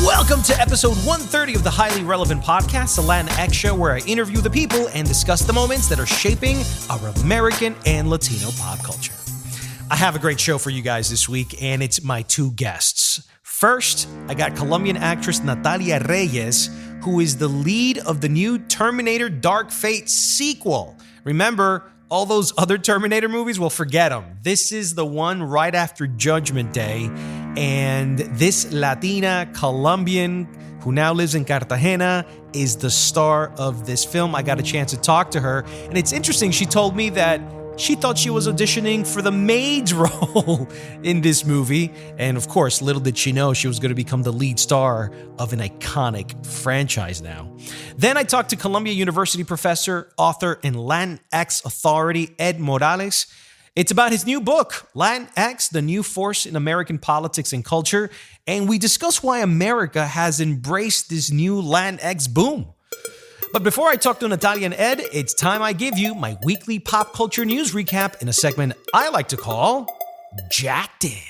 Welcome to episode 130 of the Highly Relevant Podcast, the Latinx show where I interview the people and discuss the moments that are shaping our American and Latino pop culture. I have a great show for you guys this week, and it's my two guests. First, I got Colombian actress Natalia Reyes, who is the lead of the new Terminator Dark Fate sequel. Remember, all those other Terminator movies? Well, forget them. This is the one right after Judgment Day. And this Latina Colombian who now lives in Cartagena is the star of this film. I got a chance to talk to her. And it's interesting. She told me that she thought she was auditioning for the maid's role in this movie. And of course, little did she know she was going to become the lead star of an iconic franchise now. Then I talked to Columbia University professor, author, and Latinx authority Ed Morales. It's about his new book, Latinx, the New Force in American Politics and Culture. And we discuss why America has embraced this new Latinx boom. But before I talk to Natalia and Ed, it's time I give you my weekly pop culture news recap in a segment I like to call Jacked In.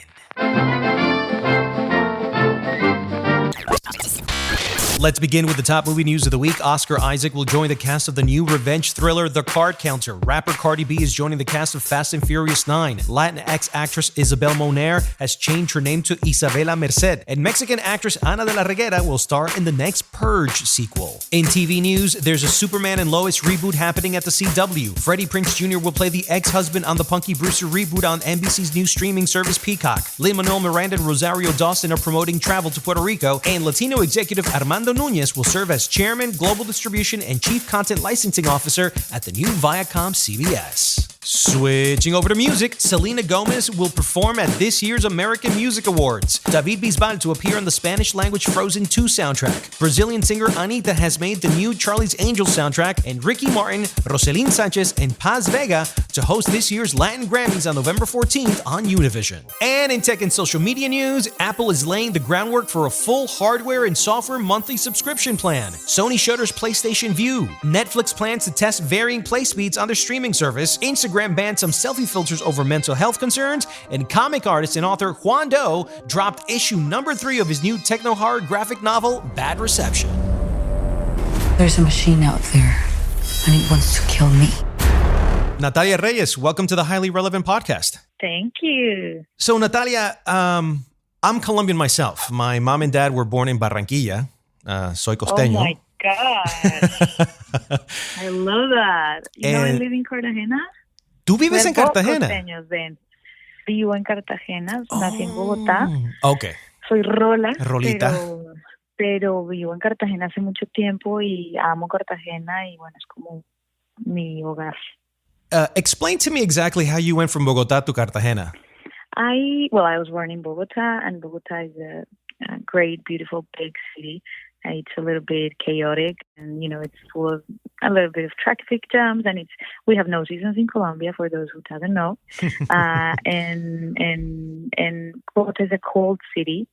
Let's begin with the top movie news of the week. Oscar Isaac will join the cast of the new revenge thriller, The Card Counter. Rapper Cardi B is joining the cast of Fast and Furious 9. Latinx actress Isabel Moner has changed her name to Isabela Merced. And Mexican actress Ana de la Reguera will star in the next Purge sequel. In TV news, there's a Superman and Lois reboot happening at the CW. Freddie Prinze Jr. will play the ex-husband on the Punky Brewster reboot on NBC's new streaming service Peacock. Lin-Manuel Miranda and Rosario Dawson are promoting travel to Puerto Rico. And Latino executive Armando Nunez will serve as chairman, global distribution, and chief content licensing officer at the new Viacom CBS. Switching over to music, Selena Gomez will perform at this year's American Music Awards. David Bisbal to appear on the Spanish-language Frozen 2 soundtrack. Brazilian singer Anitta has made the new Charlie's Angels soundtrack, and Ricky Martin, Roselyn Sanchez, and Paz Vega to host this year's Latin Grammys on November 14th on Univision. And in tech and social media news, Apple is laying the groundwork for a full hardware and software monthly subscription plan. Sony shutters PlayStation Vue. Netflix plans to test varying play speeds on their streaming service. Instagram banned some selfie filters over mental health concerns, and comic artist and author Juan Doe dropped issue number 3 of his new techno-horror graphic novel, Bad Reception. There's a machine out there, and it wants to kill me. Natalia Reyes, welcome to the Highly Relevant Podcast. Thank you. So, Natalia, I'm Colombian myself. My mom and dad were born in Barranquilla. Soy costeño. Oh my God. I love that. You know, I live in Cartagena. ¿Tú vives en Cartagena? Costeños, ven. Vivo en Cartagena, nací en Bogotá. Okay. Soy Rolita. Pero vivo en Cartagena hace mucho tiempo y amo Cartagena y bueno, es como mi hogar. Explain to me exactly how you went from Bogotá to Cartagena. I was born in Bogotá, and Bogotá is a great, beautiful, big city. It's a little bit chaotic, and you know it's full of a little bit of traffic jams. And we have no seasons in Colombia, for those who doesn't know. And Bogotá is a cold city,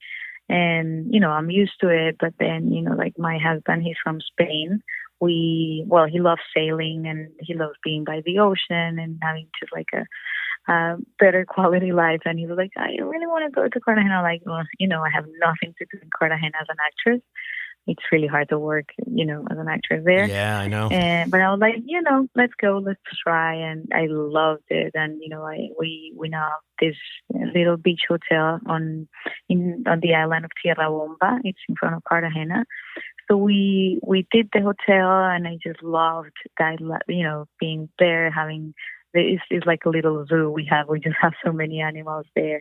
and you know I'm used to it. But then you know, like my husband, he's from Spain. He loves sailing and he loves being by the ocean and having just like a better quality life. And he was like, I really want to go to Cartagena. Like, well, you know, I have nothing to do in Cartagena as an actress. It's really hard to work, you know, as an actress there. Yeah, I know. But I was like, you know, let's go, let's try. And I loved it. And, you know, we now have this little beach hotel on the island of Tierra Bomba. It's in front of Cartagena. So we did the hotel, and I just loved that, you know, being there, it's like a little zoo we just have so many animals there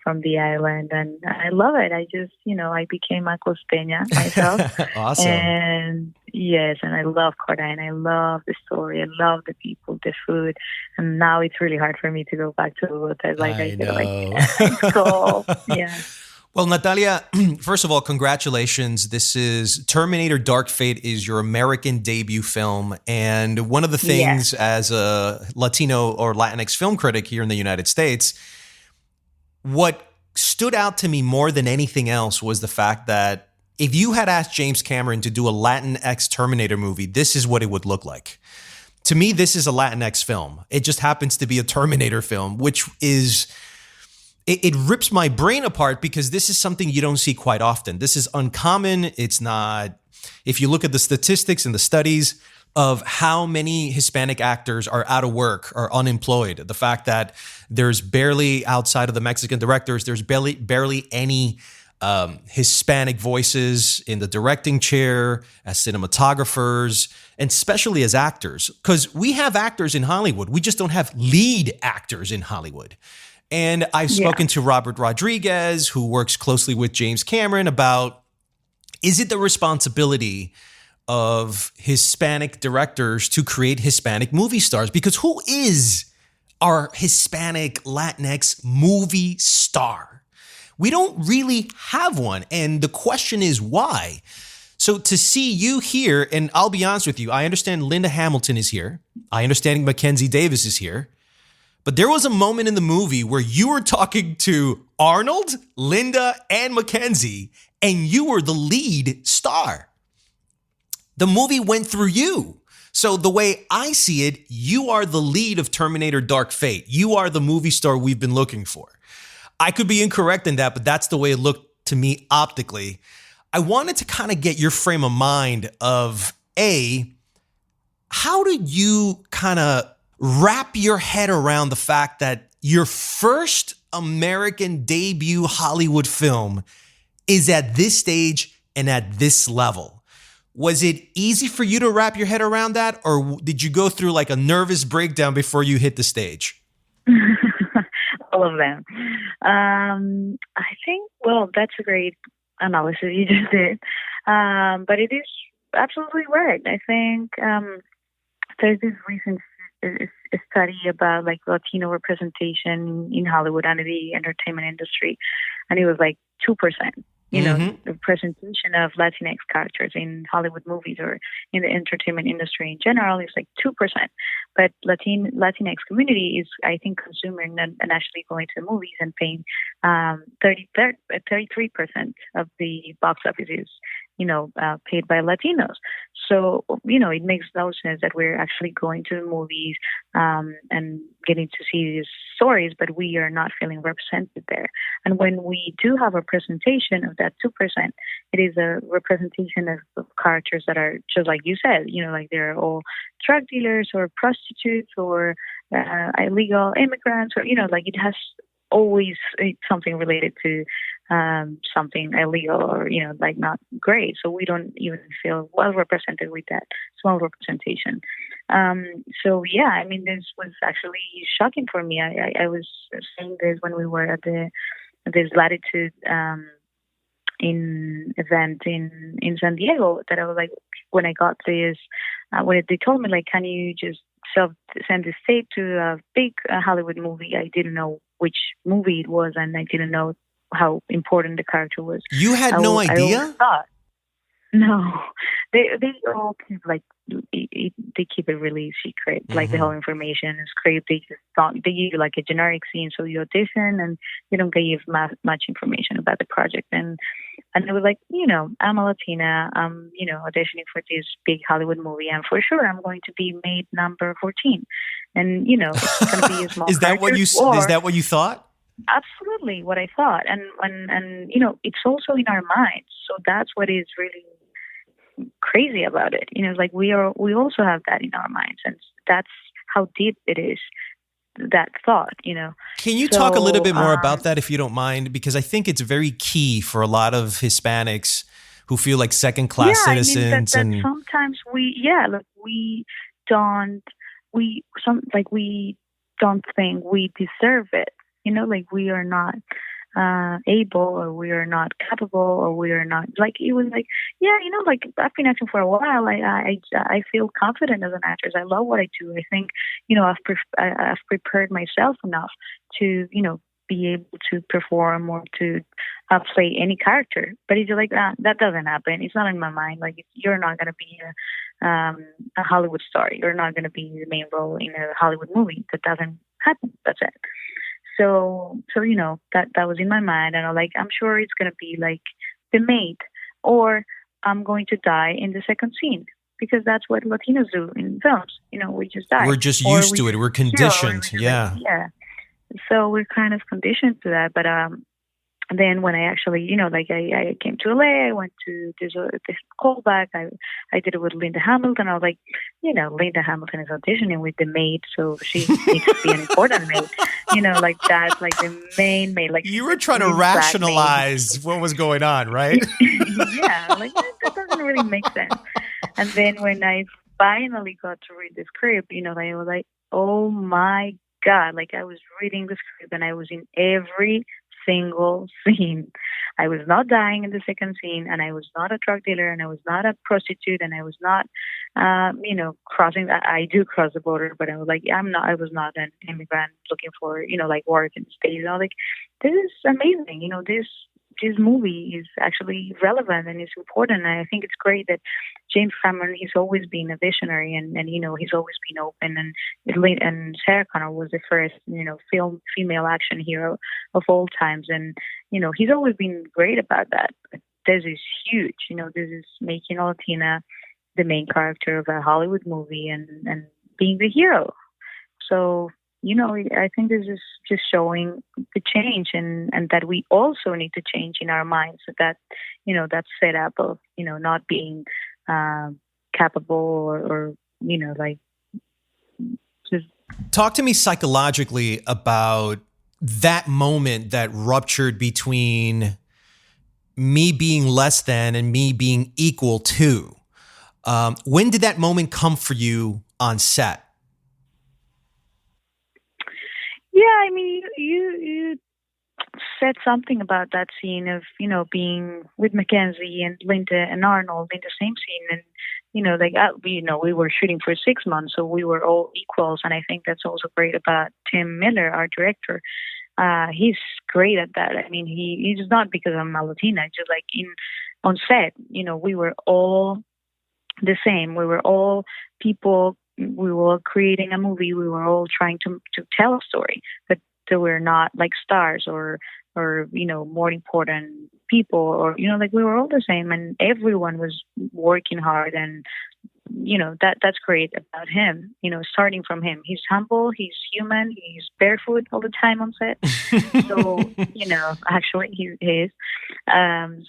from the island, and I love it. I just, you know, I became a costeña myself. Awesome. And yes, and I love Cartagena. I love the story. I love the people, the food. And now it's really hard for me to go back to Bogotá. Like I said, like, go. Yeah. Well, Natalia, first of all, congratulations. This is Terminator Dark Fate is your American debut film. And one of the things as a Latino or Latinx film critic here in the United States, what stood out to me more than anything else was the fact that if you had asked James Cameron to do a Latinx Terminator movie, this is what it would look like. To me, this is a Latinx film. It just happens to be a Terminator film, which is... it rips my brain apart because this is something you don't see quite often. This is uncommon. It's not, if you look at the statistics and the studies of how many Hispanic actors are out of work or unemployed, the fact that there's barely, outside of the Mexican directors, there's barely any Hispanic voices in the directing chair, as cinematographers, and especially as actors. Because we have actors in Hollywood. We just don't have lead actors in Hollywood. And I've spoken to Robert Rodriguez, who works closely with James Cameron, about, is it the responsibility of Hispanic directors to create Hispanic movie stars? Because who is our Hispanic Latinx movie star? We don't really have one. And the question is why? So to see you here, and I'll be honest with you, I understand Linda Hamilton is here. I understand Mackenzie Davis is here. But there was a moment in the movie where you were talking to Arnold, Linda, and Mackenzie, and you were the lead star. The movie went through you. So the way I see it, you are the lead of Terminator Dark Fate. You are the movie star we've been looking for. I could be incorrect in that, but that's the way it looked to me optically. I wanted to kind of get your frame of mind of, how did you kind of wrap your head around the fact that your first American debut Hollywood film is at this stage and at this level? Was it easy for you to wrap your head around that, or did you go through like a nervous breakdown before you hit the stage? All of them. I think, well, that's a great analysis you just did. But it is absolutely right. I think there's this recent study about like Latino representation in Hollywood and the entertainment industry, and it was like 2%. You know, the presentation of Latinx characters in Hollywood movies or in the entertainment industry in general is like 2%. But Latinx community is, I think, consuming and actually going to the movies and paying 33% of the box office is, paid by Latinos. So, it makes no sense that we're actually going to the movies and getting to see these stories, but we are not feeling represented there. And when we do have a presentation of that 2%, it is a representation of characters that are just like you said, like they're all drug dealers or prostitutes or illegal immigrants, or, like it has always something related to something illegal or, like not great. So we don't even feel well represented with that small representation. This was actually shocking for me. I was saying this when we were at this Latitude event in San Diego, that I was like, when I got this, when they told me, like, can you just send this tape to a big Hollywood movie? I didn't know which movie it was, and I didn't know how important the character was. You had no idea? No, they all keep they keep it really secret. Like the whole information is script. They just don't. They give you like a generic scene, so you audition, and they don't give much information about the project. And it was like, I'm a Latina. I'm auditioning for this big Hollywood movie, and for sure I'm going to be maid number 14. And it's going to be a small. Is that what you? Is that what you thought? Absolutely, what I thought, and it's also in our minds. So that's what is really crazy about it. Like we also have that in our minds, and that's how deep it is, that thought. Can you talk a little bit more about that, if you don't mind? Because I think it's very key for a lot of Hispanics who feel like second-class citizens. That sometimes we don't think we deserve it. Like we are not able, or we are not capable, or we are not, like, it was like, like I've been acting for a while. I feel confident as an actress. I love what I do. I think, I've prepared myself enough to, be able to perform or to play any character. But it's like, that doesn't happen. It's not in my mind. Like, you're not going to be a Hollywood star. You're not going to be the main role in a Hollywood movie. That doesn't happen. That's it. So that was in my mind, and I'm sure it's gonna be like The Maid, or I'm going to die in the second scene, because that's what Latinos do in films. We just die. We're just used to it. We're conditioned. Yeah. So we're kind of conditioned to that. But and then when I actually, like I came to LA, I went to this callback. I did it with Linda Hamilton. I was like, Linda Hamilton is auditioning with the maid, so she needs to be an important maid. Like that's like the main maid. Like You were trying to rationalize what was going on, right? Yeah, like that doesn't really make sense. And then when I finally got to read the script, I was like, oh my God, like I was reading the script and I was in every single scene. I was not dying in the second scene, and I was not a drug dealer, and I was not a prostitute, and I was not, crossing. I do cross the border, but I was like, I'm not. I was not an immigrant looking for, like work in the States. I was like, this is amazing. This movie is actually relevant and it's important. And I think it's great that James Cameron, he's always been a visionary, and he's always been open. And Sarah Connor was the first, female action hero of all times. And, he's always been great about that. But this is huge. This is making a Latina the main character of a Hollywood movie and being the hero. So, I think this is just showing the change and that we also need to change in our minds that, that setup of, not being capable or like just. Talk to me psychologically about that moment that ruptured between me being less than and me being equal to. When did that moment come for you on set? Yeah, I mean, you said something about that scene of, being with Mackenzie and Linda and Arnold in the same scene. And, we were shooting for 6 months, so we were all equals. And I think that's also great about Tim Miller, our director. He's great at that. I mean, he's not because I'm a Latina, just like on set, we were all the same. We were all people. We were creating a movie. We were all trying to tell a story, but they were not like stars or more important people, or like we were all the same, and everyone was working hard. And that's great about him. Starting from him, he's humble, he's human, he's barefoot all the time on set. So actually he is.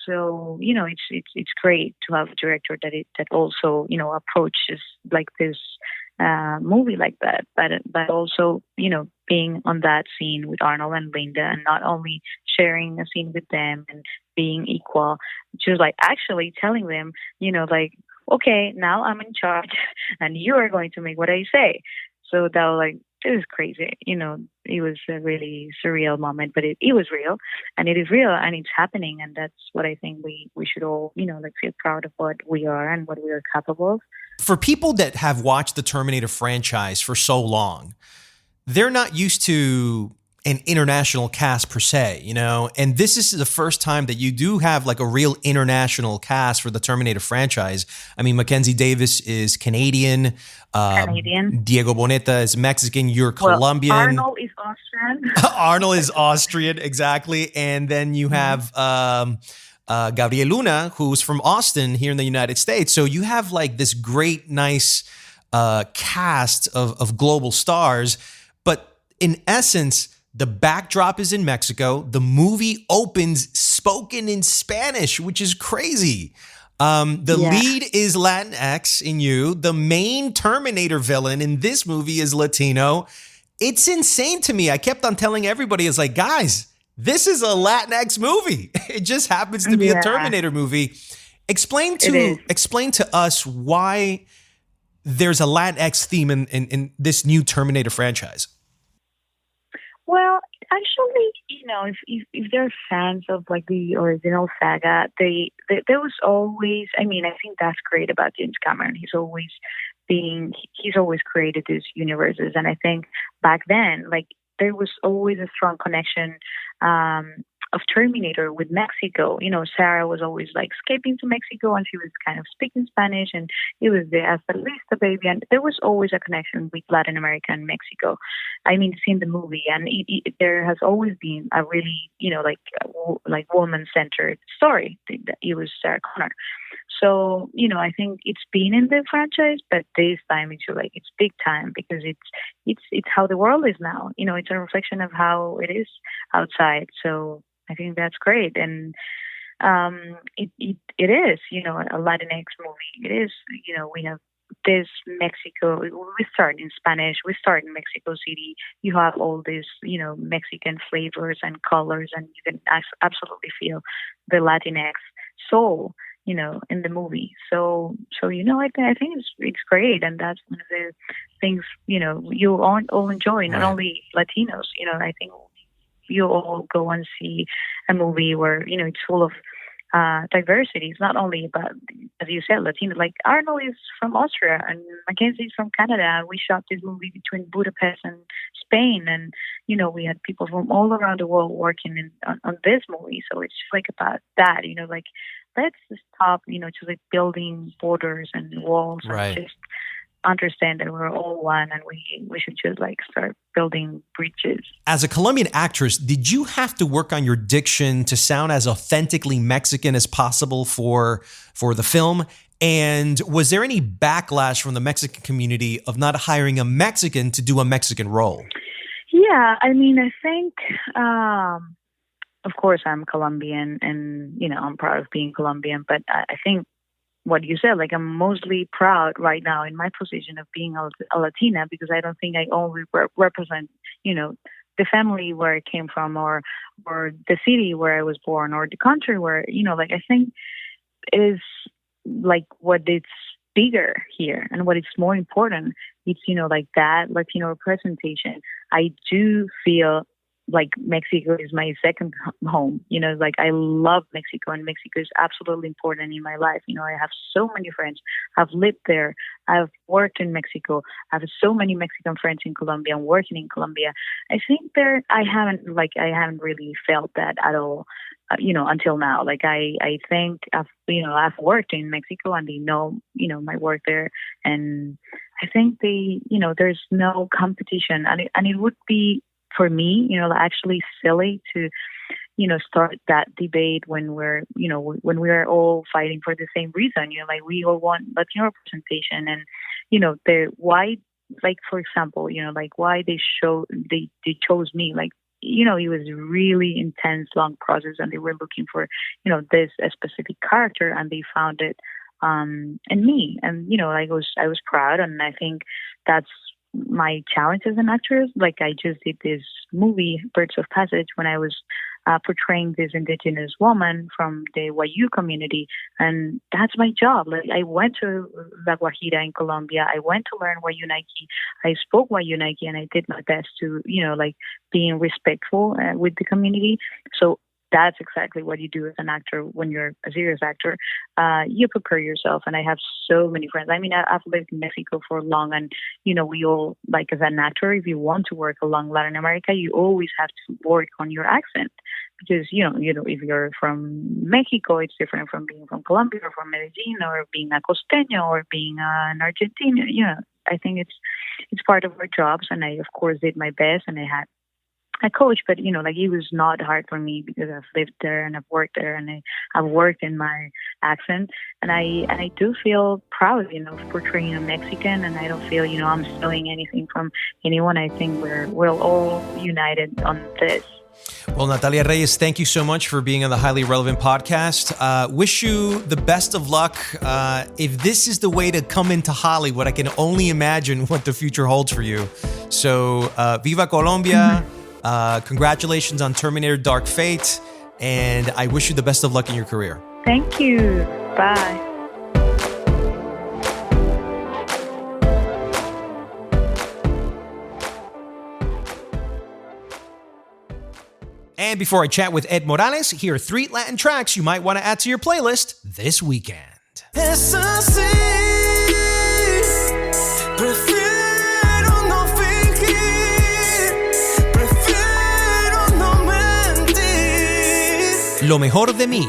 So it's great to have a director that also approaches like this movie like that, but also being on that scene with Arnold and Linda, and not only sharing a scene with them and being equal, just like actually telling them, like, okay, now I'm in charge and you are going to make what I say. So that was like, this is crazy. It was a really surreal moment, but it was real, and it is real, and it's happening. And that's what I think we should all, feel proud of what we are and what we are capable of. For people that have watched the Terminator franchise for so long, they're not used to an international cast per se, and this is the first time that you do have like a real international cast for the Terminator franchise. I mean, Mackenzie Davis is Canadian. Diego Boneta is Mexican. You're Colombian. Arnold is Austrian. Arnold is Austrian, exactly. And then you have Gabriel Luna, who's from Austin here in the United States. So you have like this great, nice cast of global stars. But in essence, the backdrop is in Mexico. The movie opens spoken in Spanish, which is crazy. Lead is Latinx in you. The main Terminator villain in this movie is Latino. It's insane to me. I kept on telling everybody, it's like, guys, this is a Latinx movie. It just happens to be a Terminator movie. Explain to us why there's a Latinx theme in this new Terminator franchise. Well, actually, if they're fans of like the original saga, there was always, I think that's great about James Cameron. He's always created these universes. And I think back then, like, there was always a strong connection of Terminator with Mexico. Sarah was always like escaping to Mexico, and she was kind of speaking Spanish, and it was the Hasta Lista baby, and there was always a connection with Latin America and Mexico. I mean, seeing the movie, and there has always been a really, like woman-centered story. It was Sarah Connor. So, I think it's been in the franchise, but this time it's big time because it's how the world is now. It's a reflection of how it is outside. So I think that's great. And it is, a Latinx movie. It is, we have this Mexico. We start in Spanish. We start in Mexico City. You have all these, Mexican flavors and colors, and you can absolutely feel the Latinx soul, in the movie. So I think it's great, and that's one of the things you all enjoy. Not only Latinos, I think you all go and see a movie where it's full of diversity. It's not only about, as you said, Latino. Like Arnold is from Austria and Mackenzie's from Canada. We shot this movie between Budapest and Spain, and we had people from all around the world working on this movie. So it's like about that. Let's stop, just like building borders and walls, and just understand that we're all one, and we should just like start building bridges. As a Colombian actress, did you have to work on your diction to sound as authentically Mexican as possible for the film? And was there any backlash from the Mexican community of not hiring a Mexican to do a Mexican role? Yeah, I mean, I think, of course, I'm Colombian, and I'm proud of being Colombian. But I think what you said, like I'm mostly proud right now in my position of being a Latina, because I don't think I only represent, the family where I came from, or the city where I was born, or the country where, I think it is like what it's bigger here and what it's more important. It's, like that Latino representation. I do feel like Mexico is my second home. Like I love Mexico, and Mexico is absolutely important in my life. I have so many friends. I've lived there. I've worked in Mexico. I have so many Mexican friends in Colombia. I'm working in Colombia. I think I haven't really felt that at all, until now. Like I think I've worked in Mexico, and they know, my work there. And I think there's no competition, and it would be, for me, actually silly to, start that debate when when we are all fighting for the same reason. Like we all want Latino representation, and why, like for example, like why they chose me. Like it was a really intense, long process, and they were looking for this a specific character, and they found it in me, and I was proud, and I think that's my challenge as an actress. Like I just did this movie, Birds of Passage, when I was portraying this indigenous woman from the Wayu community, and that's my job. Like I went to La Guajira in Colombia. I went to learn Wayu Naiki. I spoke Wayu Naiki, and I did my best to, like being respectful with the community. So that's exactly what you do as an actor when you're a serious actor. You prepare yourself, and I have so many friends. I mean, I've lived in Mexico for long, and we all, like as an actor, if you want to work along Latin America, you always have to work on your accent, because if you're from Mexico, it's different from being from Colombia or from Medellin, or being a costeño, or being an Argentinian. I think it's part of our jobs, and I of course did my best, and I had a coach, but like it was not hard for me because I've lived there and I've worked there, and I've worked in my accent, and I do feel proud, of portraying a Mexican, and I don't feel, I'm stealing anything from anyone. I think we're all united on this. Well, Natalia Reyes, thank you so much for being on the Highly Relevant podcast. Wish you the best of luck. If this is the way to come into Hollywood, I can only imagine what the future holds for you. So, Viva Colombia. Congratulations on Terminator Dark Fate, and I wish you the best of luck in your career. Thank you. Bye. And before I chat with Ed Morales, here are 3 Latin tracks you might want to add to your playlist this weekend. Es así, prefiero no fingir, prefiero no mentir. Lo mejor de mí,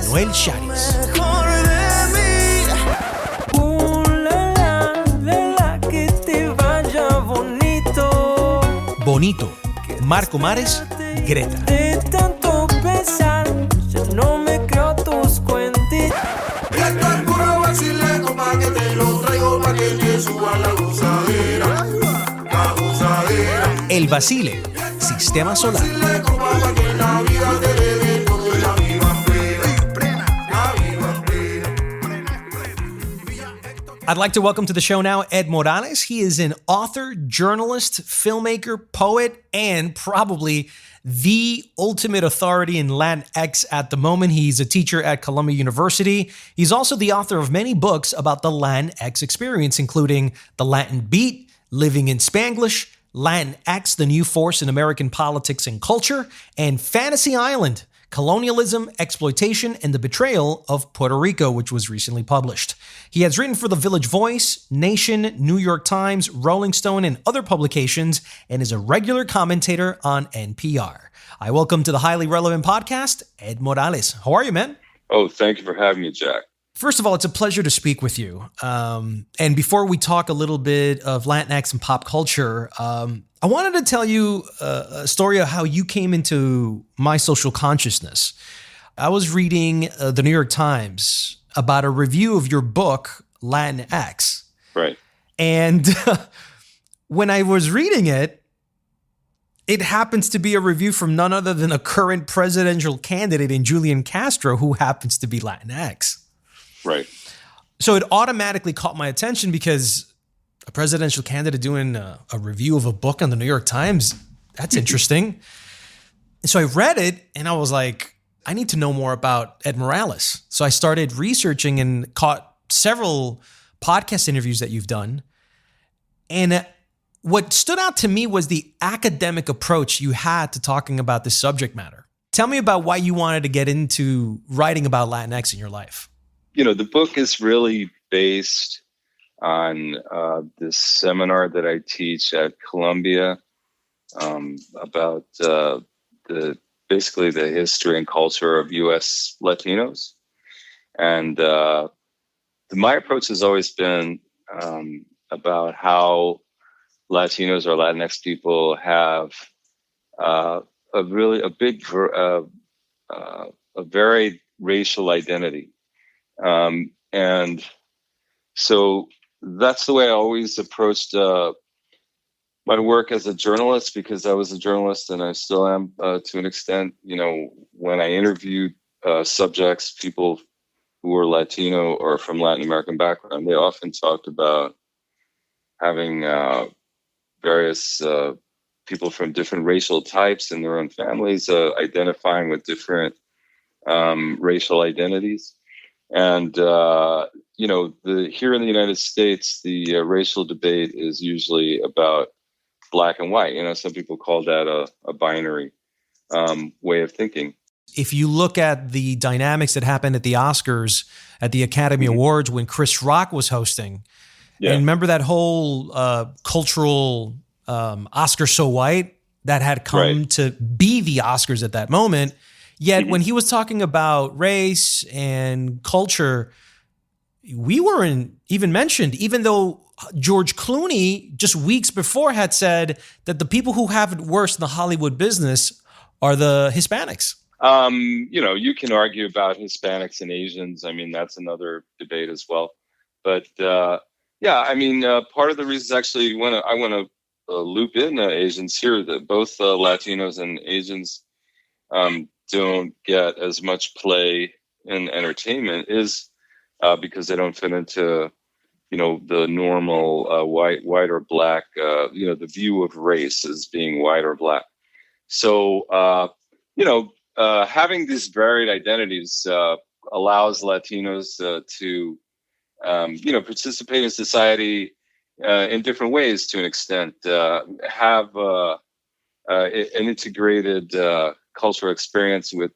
Noel Charis. Bonito, Marco Mares, Greta. De tanto pensar, ya no me creo tus cuentos. El Basile, Sistema Solar. I'd like to welcome to the show now Ed Morales. He is an author, journalist, filmmaker, poet, and probably the ultimate authority in Latinx at the moment. He's a teacher at Columbia University. He's also the author of many books about the Latinx experience, including The Latin Beat, Living in Spanglish, Latinx, The New Force in American Politics and Culture, and Fantasy Island, Colonialism, Exploitation, and the Betrayal of Puerto Rico, which was recently published. He has written for The Village Voice, Nation, New York Times, Rolling Stone, and other publications, and is a regular commentator on NPR. I welcome to the Highly Relevant Podcast, Ed Morales. How are you, man? Oh, thank you for having me, Jack. First of all, it's a pleasure to speak with you. And before we talk a little bit of Latinx and pop culture, I wanted to tell you a story of how you came into my social consciousness. I was reading the New York Times about a review of your book, Latinx. Right. And when I was reading it, it happens to be a review from none other than a current presidential candidate in Julian Castro, who happens to be Latinx. Right. So it automatically caught my attention because a presidential candidate doing a review of a book on the New York Times, that's interesting. So I read it and I was like, I need to know more about Ed Morales. So I started researching and caught several podcast interviews that you've done. And what stood out to me was the academic approach you had to talking about this subject matter. Tell me about why you wanted to get into writing about Latinx in your life. You know, the book is really based on this seminar that I teach at Colombia about basically the history and culture of U.S. Latinos. And my approach has always been about how Latinos or Latinx people have a varied racial identity. And so that's the way I always approached my work as a journalist, because I was a journalist and I still am to an extent. You know, when I interviewed subjects, people who were Latino or from Latin American background, they often talked about having various people from different racial types in their own families, identifying with different racial identities. And, you know, here in the United States, the racial debate is usually about black and white. You know, some people call that a binary way of thinking. If you look at the dynamics that happened at the Oscars, at the Academy Awards, when Chris Rock was hosting, and remember that whole cultural Oscar so white that had come to be the Oscars at that moment. Yet when he was talking about race and culture, we weren't even mentioned, even though George Clooney just weeks before had said that the people who have it worse in the Hollywood business are the Hispanics. You know, you can argue about Hispanics and Asians. I mean, that's another debate as well. But yeah, I mean, part of the reason actually I want to loop in Asians here, that both Latinos and Asians don't get as much play in entertainment is because they don't fit into, you know, the normal white or black, you know, the view of race as being white or black. So, you know, having these varied identities allows Latinos to, you know, participate in society in different ways to an extent, have an integrated cultural experience with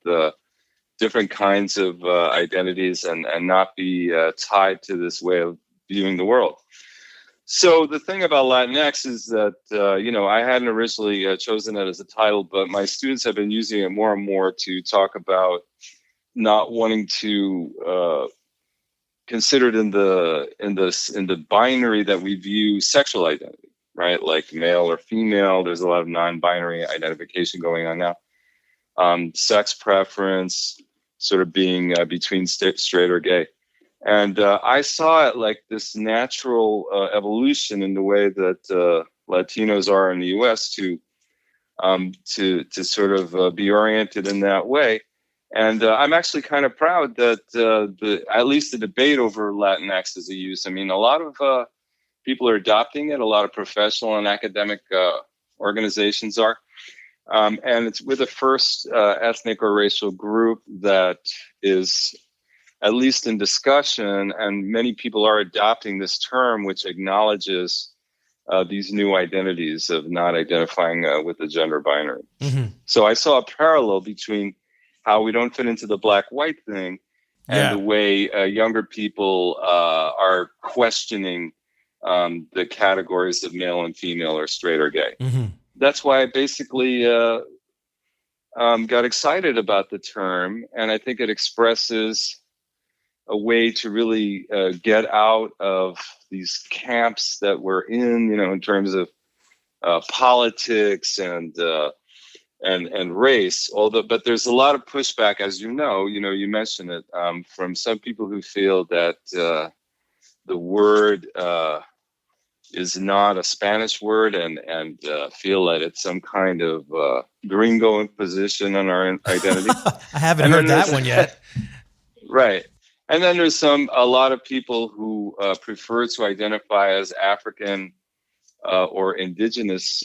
different kinds of identities and not be tied to this way of viewing the world. So the thing about Latinx is that, I hadn't originally chosen it as a title, but my students have been using it more and more to talk about not wanting to consider it in the binary that we view sexual identity, right? Like male or female. There's a lot of non-binary identification going on now. Sex preference, sort of being between straight or gay. And I saw it like this natural evolution in the way that Latinos are in the U.S. to sort of be oriented in that way. And I'm actually kind of proud that at least the debate over Latinx as a use. I mean, a lot of people are adopting it. A lot of professional and academic organizations are. And we're the first ethnic or racial group that is at least in discussion, and many people are adopting this term, which acknowledges these new identities of not identifying with the gender binary. Mm-hmm. So I saw a parallel between how we don't fit into the black-white thing and the way younger people are questioning the categories of male and female or straight or gay. Mm-hmm. That's why I basically got excited about the term, and I think it expresses a way to really get out of these camps that we're in terms of politics and race. But there's a lot of pushback, as you mentioned it, from some people who feel that the word is not a Spanish word and feel that it's some kind of gringo imposition on our identity. I haven't heard that one yet. Right. And then there's a lot of people who prefer to identify as African or indigenous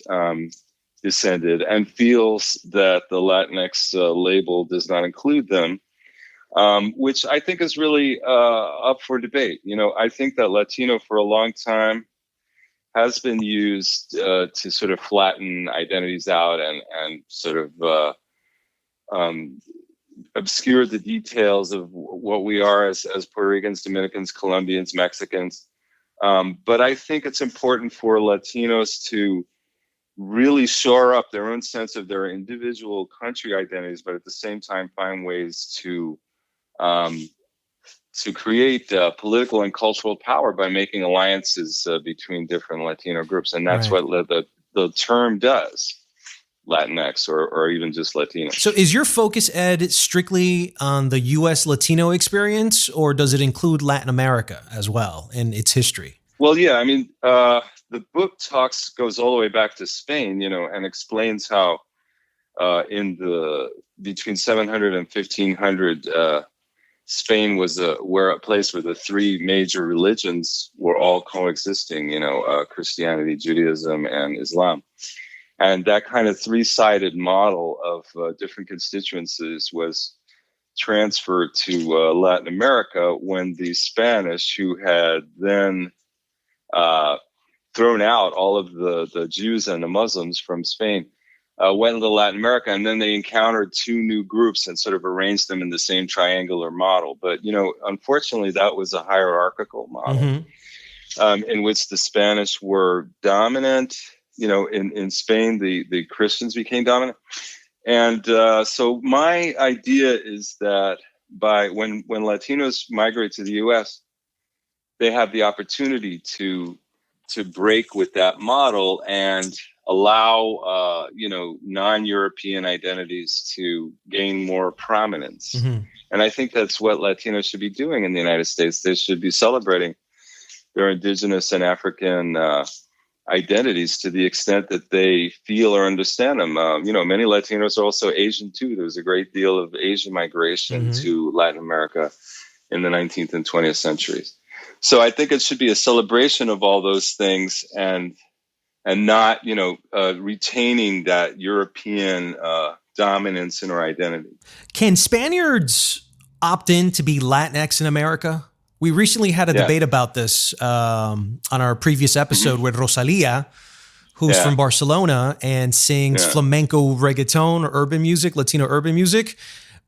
descended and feels that the Latinx label does not include them, which I think is really up for debate. I think that Latino for a long time has been used to sort of flatten identities out and sort of obscure the details of what we are as Puerto Ricans, Dominicans, Colombians, Mexicans. But I think it's important for Latinos to really shore up their own sense of their individual country identities, but at the same time find ways to create political and cultural power by making alliances between different Latino groups. And that's what the term does. Latinx or even just Latino. So is your focus, Ed, strictly on the U.S. Latino experience, or does it include Latin America as well in its history? Well, yeah, I mean, the book goes all the way back to Spain, and explains how between 700 and 1500, Spain was a place where the three major religions were all coexisting, Christianity, Judaism, and Islam. And that kind of three-sided model of different constituencies was transferred to Latin America when the Spanish, who had then thrown out all of the Jews and the Muslims from Spain, went into Latin America, and then they encountered two new groups and sort of arranged them in the same triangular model. But, unfortunately, that was a hierarchical model in which the Spanish were dominant. In Spain, the Christians became dominant. And so my idea is that when Latinos migrate to the U.S., they have the opportunity to break with that model and allow, non-European identities to gain more prominence. Mm-hmm. And I think that's what Latinos should be doing in the United States. They should be celebrating their indigenous and African identities to the extent that they feel or understand them. Many Latinos are also Asian too. There was a great deal of Asian migration to Latin America in the 19th and 20th centuries. So I think it should be a celebration of all those things and not, retaining that European dominance in our identity. Can Spaniards opt in to be Latinx in America? We recently had a debate about this on our previous episode with Rosalia, who's from Barcelona and sings flamenco reggaeton or urban music, Latino urban music.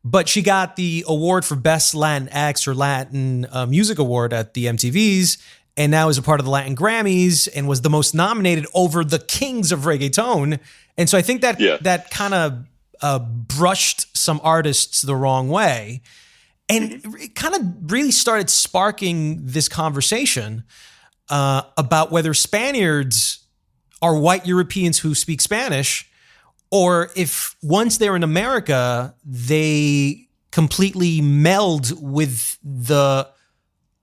But she got the award for Best Latinx or Latin Music Award at the MTVs. and now is a part of the Latin Grammys and was the most nominated over the kings of reggaeton. And so I think that that kind of brushed some artists the wrong way. And it kind of really started sparking this conversation about whether Spaniards are white Europeans who speak Spanish, or if once they're in America, they completely meld with the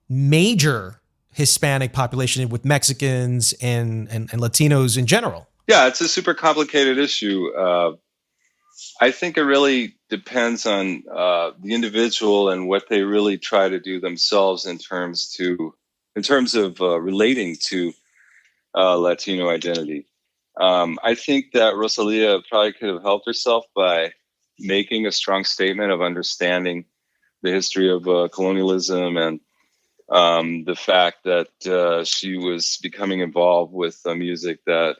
major Hispanic population, with Mexicans and Latinos in general. Yeah, it's a super complicated issue. I think it really depends on the individual and what they really try to do themselves in terms of relating to Latino identity. I think that Rosalia probably could have helped herself by making a strong statement of understanding the history of colonialism and the fact that she was becoming involved with music that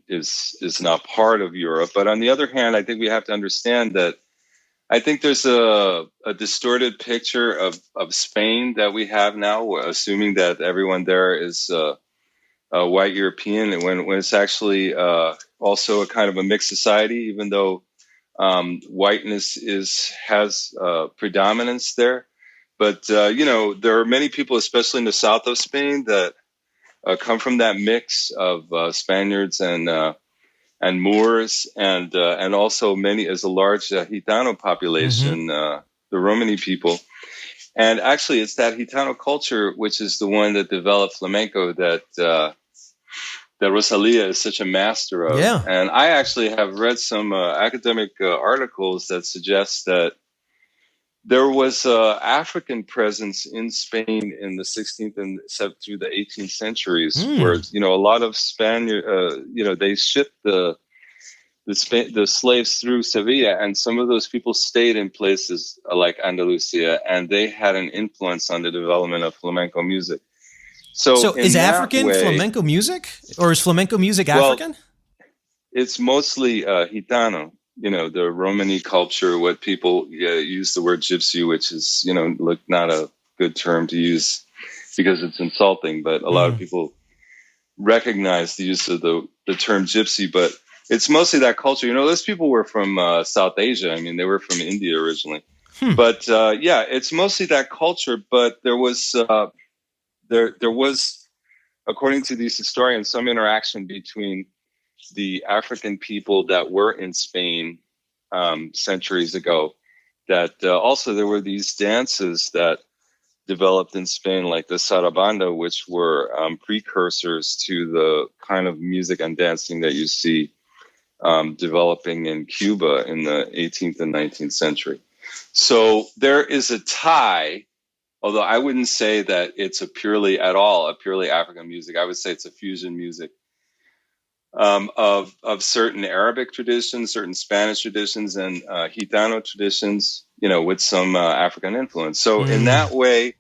is not part of Europe. But on the other hand, I think we have to understand that I think there's a distorted picture of Spain that we have now, assuming that everyone there is a white European, and when it's actually also a kind of a mixed society, even though whiteness has predominance there. But there are many people, especially in the south of Spain, that come from that mix of Spaniards and Moors, and also many as a large Gitano population, the Romani people. And actually, it's that Gitano culture which is the one that developed flamenco that Rosalia is such a master of. Yeah. And I actually have read some academic articles that suggest that there was African presence in Spain in the 16th and through the 18th centuries, where a lot of Spaniard, they shipped the slaves through Sevilla, and some of those people stayed in places like Andalusia, and they had an influence on the development of flamenco music. So is African flamenco music, or is flamenco music African? It's mostly Gitano. The Romani culture, what people use the word gypsy, which is, not a good term to use because it's insulting, but a lot of people recognize the use of the term gypsy, but it's mostly that culture. Those people were from South Asia. I mean, they were from India originally. But it's mostly that culture. But there was, according to these historians, some interaction between the African people that were in Spain centuries ago. That also there were these dances that developed in Spain, like the sarabanda, which were precursors to the kind of music and dancing that you see developing in Cuba in the 18th and 19th century. So there is a tie, although I wouldn't say that it's a purely African music. I would say it's a fusion music of certain Arabic traditions, certain Spanish traditions, and Gitano traditions, with some African influence. So in that way,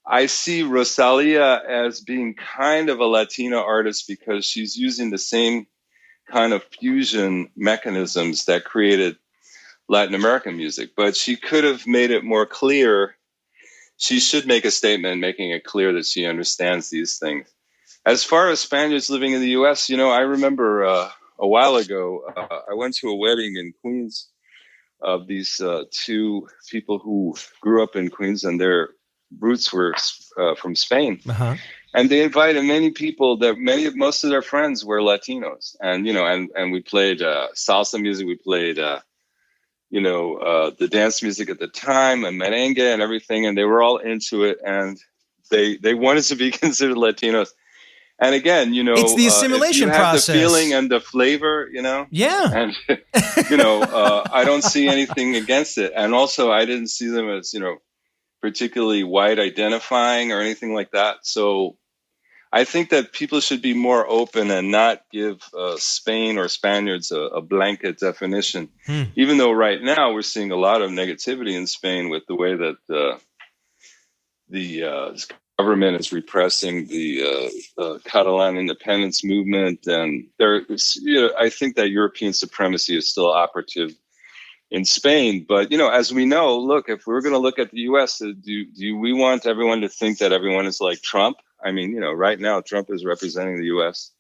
I see Rosalia as being kind of a Latina artist because she's using the same kind of fusion mechanisms that created Latin American music, but she could have made it more clear. She should make a statement making it clear that she understands these things. As far as Spaniards living in the U.S., I remember a while ago, I went to a wedding in Queens of these two people who grew up in Queens, and their roots were from Spain. And they invited many people that most of their friends were Latinos. And, and we played salsa music. We played, the dance music at the time and merengue and everything. And they were all into it. And they wanted to be considered Latinos. And again, it's the assimilation if you have process, the feeling and the flavor, Yeah. And, I don't see anything against it. And also I didn't see them as, particularly white identifying or anything like that. So I think that people should be more open and not give Spain or Spaniards a blanket definition, even though right now we're seeing a lot of negativity in Spain with the way that the government is repressing the Catalan independence movement. And I think that European supremacy is still operative in Spain. But, as we know, look, if we're going to look at the U.S., do we want everyone to think that everyone is like Trump? I mean, right now, Trump is representing the U.S.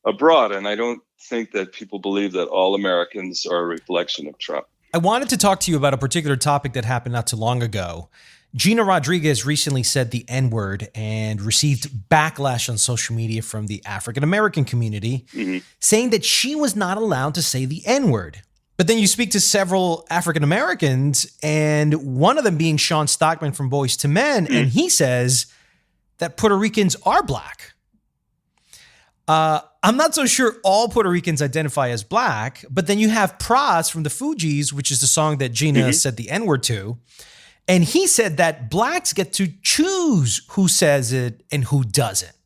abroad, and I don't think that people believe that all Americans are a reflection of Trump. I wanted to talk to you about a particular topic that happened not too long ago. Gina Rodriguez recently said the N-word and received backlash on social media from the African-American community, saying that she was not allowed to say the N-word. But then you speak to several African-Americans, and one of them being Sean Stockman from Boys to Men, and he says that Puerto Ricans are black. I'm not so sure all Puerto Ricans identify as black, but then you have Pras from the Fugees, which is the song that Gina said the N-word to. And he said that blacks get to choose who says it and who doesn't.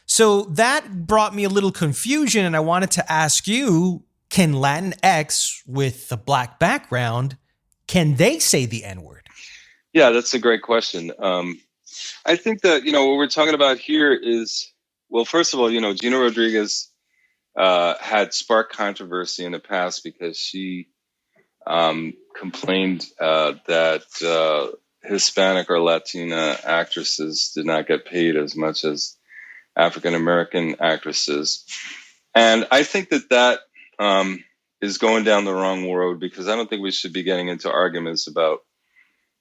So that brought me a little confusion, and I wanted to ask you, can Latinx with a black background, can they say the N-word? Yeah, that's a great question. I think that, what we're talking about here is, well, first of all, Gina Rodriguez had sparked controversy in the past because she complained that Hispanic or Latina actresses did not get paid as much as African-American actresses. And I think that is going down the wrong road, because I don't think we should be getting into arguments about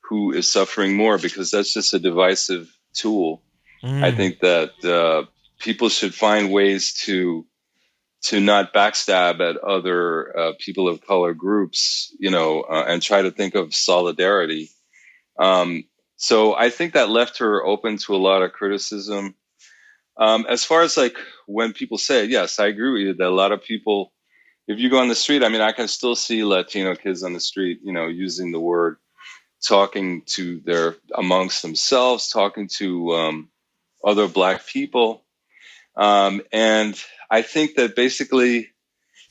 who is suffering more, because that's just a divisive tool. I think that people should find ways to not backstab at other people of color groups, and try to think of solidarity. So I think that left her open to a lot of criticism. As far as like when people say it, yes, I agree with you that a lot of people, if you go on the street, I mean, I can still see Latino kids on the street, using the word, talking to amongst themselves, talking to other black people. And I think that basically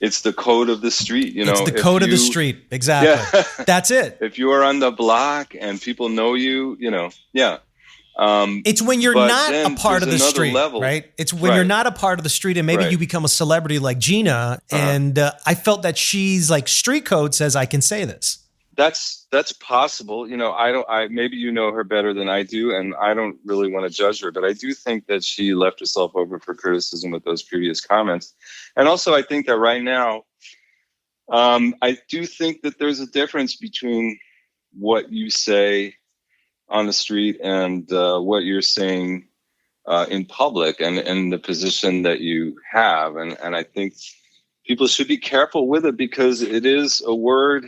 it's the code of the street, It's the code of the street. Exactly. Yeah. That's it. If you are on the block and people know you, yeah. It's when you're not a part of the street, right? It's when you're not a part of the street, and maybe you become a celebrity like Gina. And I felt that she's like, street code says I can say this. That's possible. Maybe you know her better than I do, and I don't really want to judge her, but I do think that she left herself open for criticism with those previous comments. And also, I think that right now, I do think that there's a difference between what you say on the street and what you're saying in public, and the position that you have. And I think people should be careful with it, because it is a word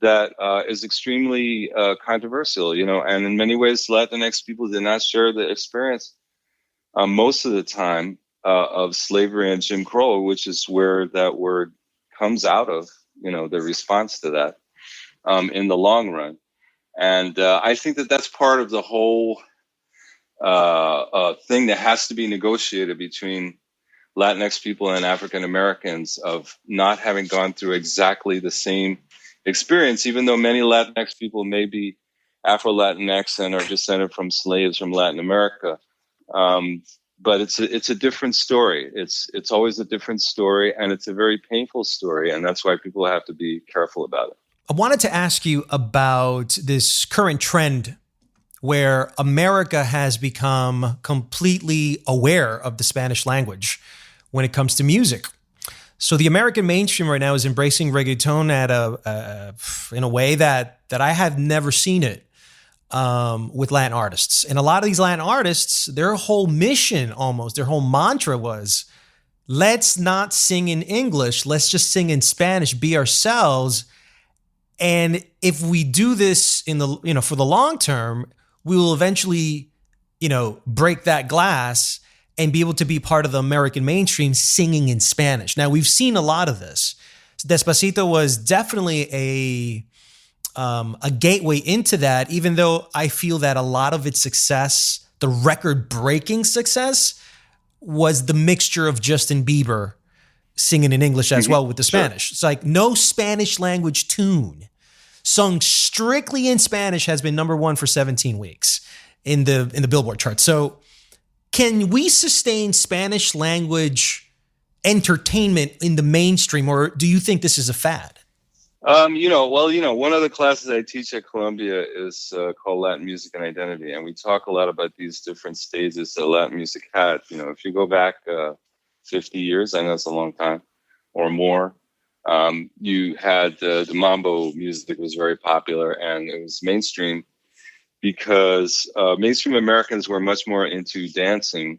that is extremely controversial, and in many ways, Latinx people did not share the experience most of the time of slavery and Jim Crow, which is where that word comes out of, the response to that in the long run. And I think that that's part of the whole thing that has to be negotiated between Latinx people and African Americans, of not having gone through exactly the same experience, even though many Latinx people may be Afro-Latinx and are descended from slaves from Latin America. But it's a different story. It's always a different story, and it's a very painful story. And that's why people have to be careful about it. I wanted to ask you about this current trend where America has become completely aware of the Spanish language when it comes to music. So the American mainstream right now is embracing reggaeton in a way that I have never seen it with Latin artists. And a lot of these Latin artists, their whole mission, almost their whole mantra was, let's not sing in English, let's just sing in Spanish, be ourselves. And if we do this for the long term, we will eventually, break that glass and be able to be part of the American mainstream singing in Spanish. Now, we've seen a lot of this. Despacito was definitely a gateway into that, even though I feel that a lot of its success, the record-breaking success, was the mixture of Justin Bieber singing in English as well with the Spanish. Sure. It's like no Spanish language tune sung strictly in Spanish has been number one for 17 weeks in the Billboard chart. So can we sustain Spanish language entertainment in the mainstream, or do you think this is a fad? One of the classes I teach at Columbia is called Latin Music and Identity, and we talk a lot about these different stages that Latin music had. If you go back 50 years, I know it's a long time or more, you had the mambo music was very popular, and it was mainstream because mainstream Americans were much more into dancing.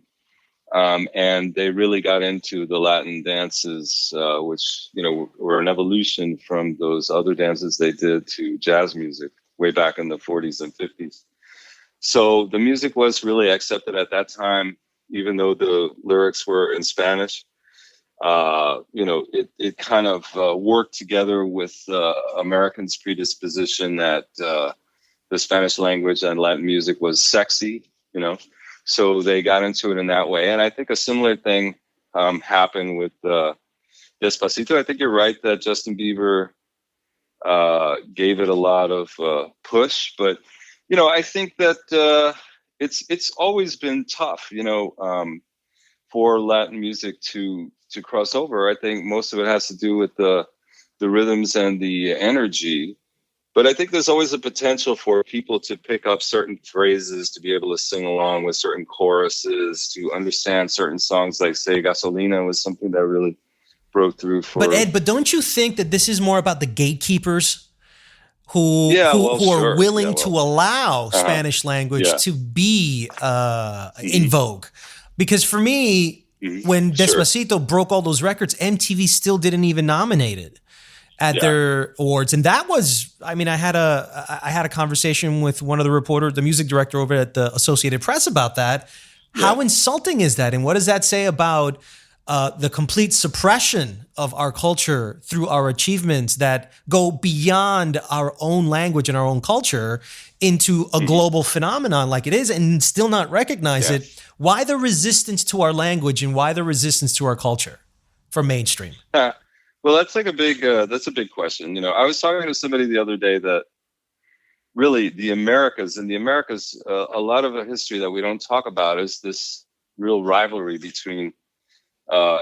And they really got into the Latin dances, which, were an evolution from those other dances they did to jazz music way back in the 40s and 50s. So the music was really accepted at that time, even though the lyrics were in Spanish. It kind of worked together with Americans' predisposition that the Spanish language and Latin music was sexy, So they got into it in that way. And I think a similar thing happened with Despacito. I think you're right that Justin Bieber gave it a lot of push. But, I think that it's always been tough, for Latin music to cross over. I think most of it has to do with the rhythms and the energy. But I think there's always a potential for people to pick up certain phrases, to be able to sing along with certain choruses, to understand certain songs, like, say, Gasolina was something that really broke through for... But Ed, don't you think that this is more about the gatekeepers who are willing to allow Spanish language to be in vogue? Because for me, when Despacito broke all those records, MTV still didn't even nominate it at their awards. And that was, I had a conversation with one of the reporters, the music director over at the Associated Press about that. Yeah. How insulting is that? And what does that say about the complete suppression of our culture through our achievements that go beyond our own language and our own culture into a global phenomenon like it is, and still not recognize it? Why the resistance to our language and why the resistance to our culture for mainstream? Well, that's like a big question. I was talking to somebody the other day that really the Americas, a lot of a history that we don't talk about is this real rivalry between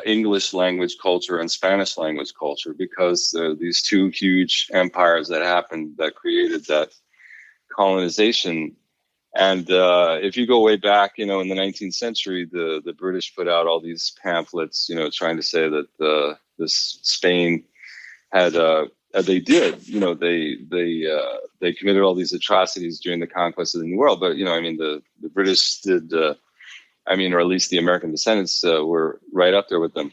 English language culture and Spanish language culture, because these two huge empires that happened that created that colonization. And if you go way back, in the 19th century, the British put out all these pamphlets, trying to say that this Spain had they did, they committed all these atrocities during the conquest of the New World. But the British did, or at least the American descendants were right up there with them.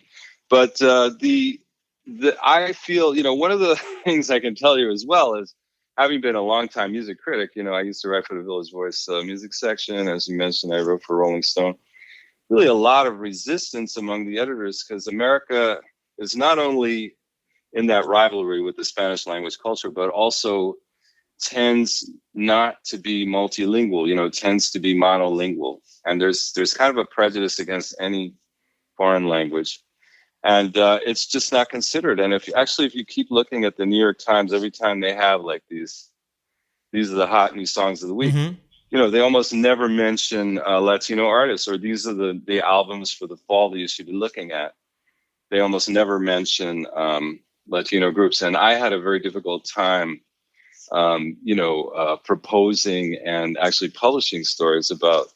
But I feel, one of the things I can tell you as well is, having been a longtime music critic, I used to write for the Village Voice music section. As you mentioned, I wrote for Rolling Stone. Really a lot of resistance among the editors, because America is not only in that rivalry with the Spanish language culture, but also tends not to be multilingual, tends to be monolingual. And there's kind of a prejudice against any foreign language. And it's just not considered. And if you keep looking at the New York Times, every time they have like these are the hot new songs of the week, they almost never mention Latino artists, or these are the albums for the fall that you should be looking at. They almost never mention Latino groups. And I had a very difficult time, proposing and actually publishing stories about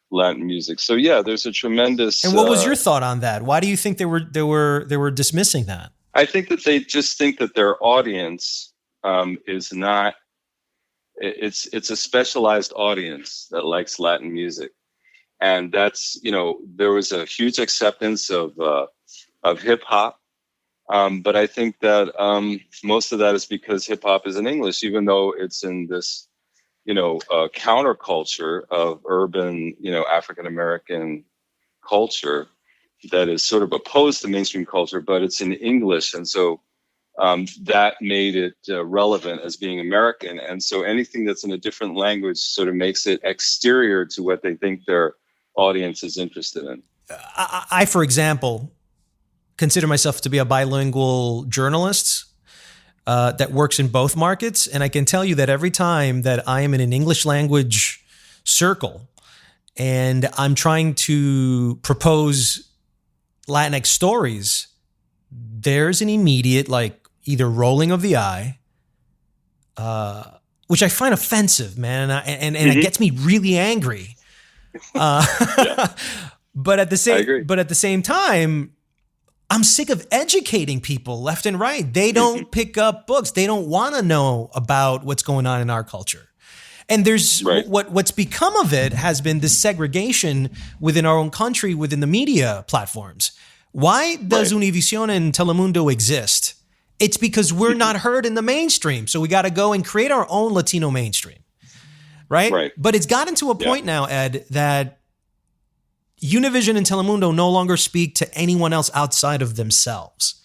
Latin music. So there's a tremendous. And what was your thought on that? Why do you think they were dismissing that? I think that they just think that their audience is not. It's a specialized audience that likes Latin music, and that's there was a huge acceptance of hip hop, but I think that most of that is because hip hop is in English, even though it's in this counterculture of urban, African-American culture that is sort of opposed to mainstream culture, but it's in English. And so that made it relevant as being American. And so anything that's in a different language sort of makes it exterior to what they think their audience is interested in. I, for example, consider myself to be a bilingual journalist that works in both markets. And I can tell you that every time that I am in an English language circle and I'm trying to propose Latinx stories, there's an immediate either rolling of the eye, which I find offensive, man, and it gets me really angry. But at the same time, I'm sick of educating people left and right. They don't pick up books. They don't want to know about what's going on in our culture. And there's what's become of it has been this segregation within our own country, within the media platforms. Why does Univision and Telemundo exist? It's because we're not heard in the mainstream. So we got to go and create our own Latino mainstream. Right? But it's gotten to a point now, Ed, that Univision and Telemundo no longer speak to anyone else outside of themselves.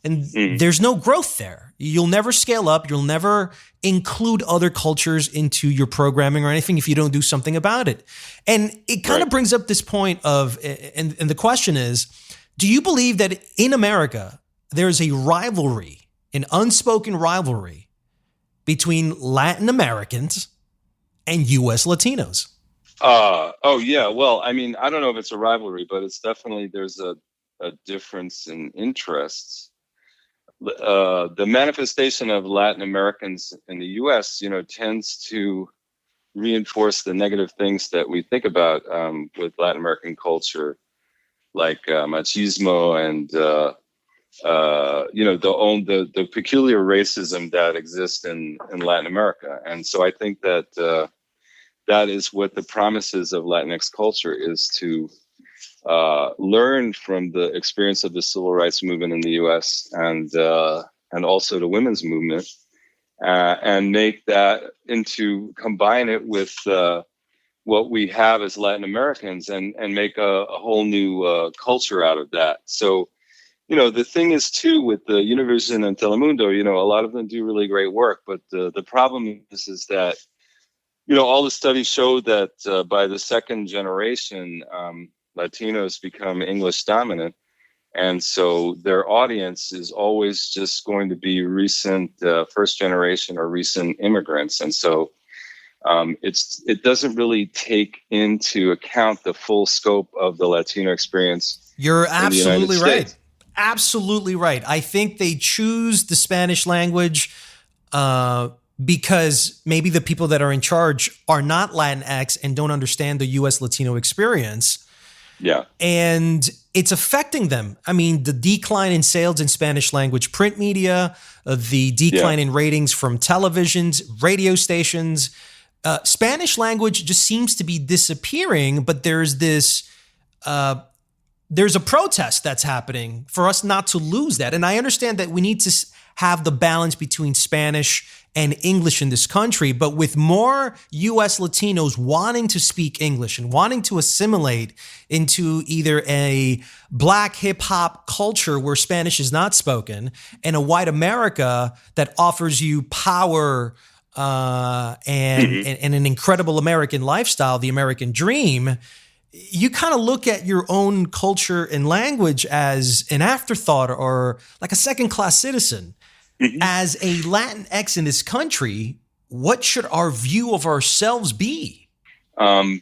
And there's no growth there. You'll never scale up. You'll never include other cultures into your programming or anything if you don't do something about it. And it kind of brings up this point of, and the question is, do you believe that in America, there's a rivalry, an unspoken rivalry between Latin Americans and U.S. Latinos? Oh, yeah. Well, I mean, I don't know if it's a rivalry, but it's definitely, there's a difference in interests. The manifestation of Latin Americans in the U.S., tends to reinforce the negative things that we think about with Latin American culture, like machismo and the peculiar racism that exists in Latin America. And so I think that that is what the promises of Latinx culture is, to learn from the experience of the civil rights movement in the U.S. and also the women's movement, and make that combine it with what we have as Latin Americans, and make a whole new culture out of that. So, the thing is too with the Univision and Telemundo, a lot of them do really great work, but the problem is that all the studies show that by the second generation, Latinos become English dominant. And so their audience is always just going to be recent first generation or recent immigrants. And so it doesn't really take into account the full scope of the Latino experience. You're absolutely right. Absolutely right. I think they choose the Spanish language because maybe the people that are in charge are not Latinx and don't understand the U.S. Latino experience. Yeah. And it's affecting them. I mean, the decline in sales in Spanish language print media, the decline in ratings from televisions, radio stations, Spanish language just seems to be disappearing, but there's a protest that's happening for us not to lose that. And I understand that we need to have the balance between Spanish and English in this country, but with more U.S. Latinos wanting to speak English and wanting to assimilate into either a Black hip hop culture where Spanish is not spoken and a white America that offers you power and an incredible American lifestyle, the American dream, you kind of look at your own culture and language as an afterthought or like a second-class citizen. As a Latinx in this country, what should our view of ourselves be? Well,